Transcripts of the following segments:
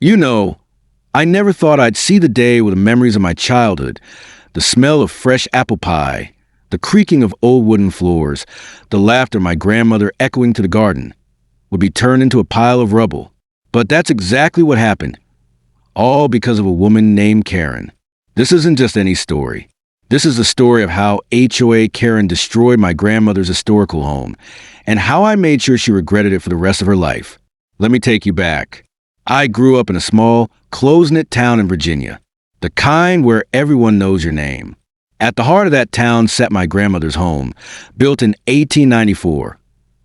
You know, I never thought I'd see the day where the memories of my childhood, the smell of fresh apple pie, the creaking of old wooden floors, the laughter of my grandmother echoing to the garden, would be turned into a pile of rubble. But that's exactly what happened. All because of a woman named Karen. This isn't just any story. This is the story of how HOA Karen destroyed my grandmother's historical home, and how I made sure she regretted it for the rest of her life. Let me take you back. I grew up in a small, close-knit town in Virginia, the kind where everyone knows your name. At the heart of that town sat my grandmother's home, built in 1894,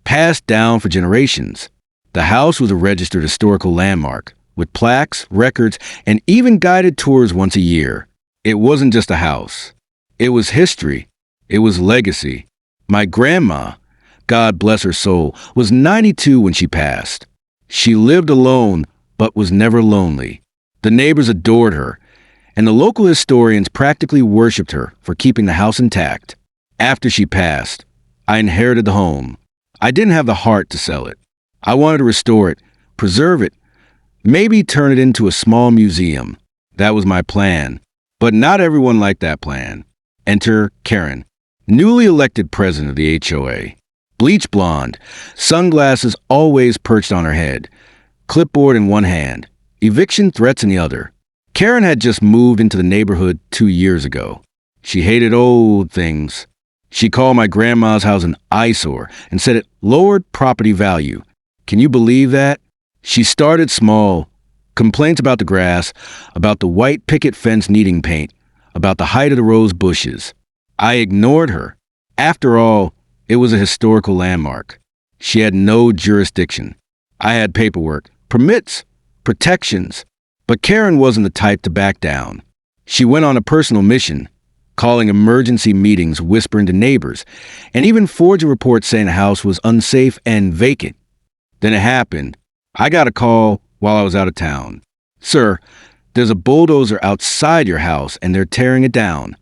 passed down for generations. The house was a registered historical landmark, with plaques, records, and even guided tours once a year. It wasn't just a house. It was history. It was legacy. My grandma, God bless her soul, was 92 when she passed. She lived alone, but was never lonely. The neighbors adored her, and the local historians practically worshipped her for keeping the house intact. After she passed, I inherited the home. I didn't have the heart to sell it. I wanted to restore it, preserve it, maybe turn it into a small museum. That was my plan. But not everyone liked that plan. Enter Karen, newly elected president of the HOA. Bleach blonde, sunglasses always perched on her head, clipboard in one hand, eviction threats in the other. Karen had just moved into the neighborhood 2 years ago. She hated old things. She called my grandma's house an eyesore and said it lowered property value. Can you believe that? She started small. Complaints about the grass, about the white picket fence needing paint, about the height of the rose bushes. I ignored her. After all, it was a historical landmark. She had no jurisdiction. I had paperwork, permits, protections. But Karen wasn't the type to back down. She went on a personal mission, calling emergency meetings, whispering to neighbors, and even forged a report saying the house was unsafe and vacant. Then it happened. I got a call while I was out of town. Sir, there's a bulldozer outside your house and they're tearing it down.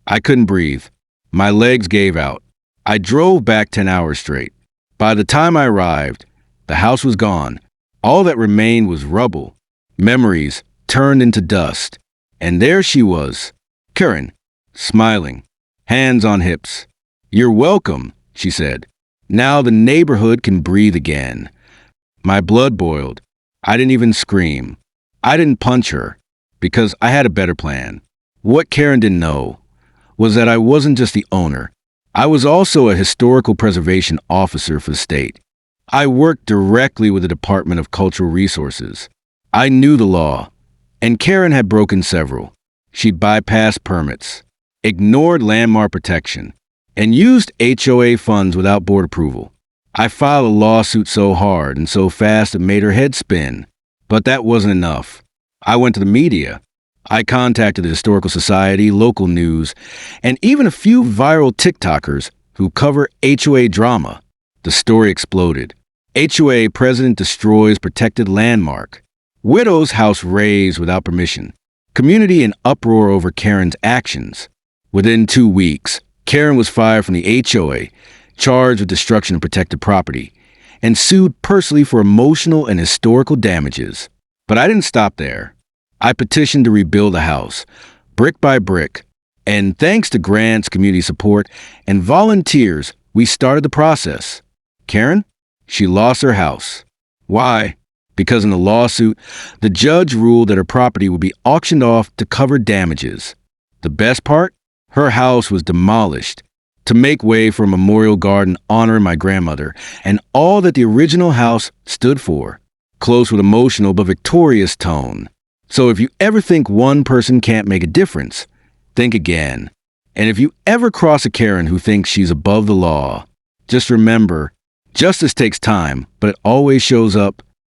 I couldn't breathe. My legs gave out. I drove back 10 hours straight. By the time I arrived, the house was gone. All that remained was rubble. Memories turned into dust. And there she was, Karen, smiling, hands on hips. You're welcome, she said. Now the neighborhood can breathe again. My blood boiled. I didn't even scream. I didn't punch her, because I had a better plan. What Karen didn't know was that I wasn't just the owner. I was also a historical preservation officer for the state. I worked directly with the Department of Cultural Resources. I knew the law, and Karen had broken several. She'd bypassed permits, ignored landmark protection, and used HOA funds without board approval. I filed a lawsuit so hard and so fast it made her head spin. But that wasn't enough. I went to the media. I contacted the Historical Society, local news, and even a few viral TikTokers who cover HOA drama. The story exploded. HOA president destroys protected landmark. Widow's house razed without permission. Community in uproar over Karen's actions. Within 2 weeks, Karen was fired from the HOA, charged with destruction of protected property, and sued personally for emotional and historical damages. But I didn't stop there. I petitioned to rebuild the house, brick by brick, and thanks to grants, community support, and volunteers, we started the process. Karen? She lost her house. Why? Because in the lawsuit, the judge ruled that her property would be auctioned off to cover damages. The best part? Her house was demolished to make way for a memorial garden honoring my grandmother and all that the original house stood for. Close with emotional but victorious tone. So if you ever think one person can't make a difference, think again. And if you ever cross a Karen who thinks she's above the law, just remember, justice takes time, but it always shows up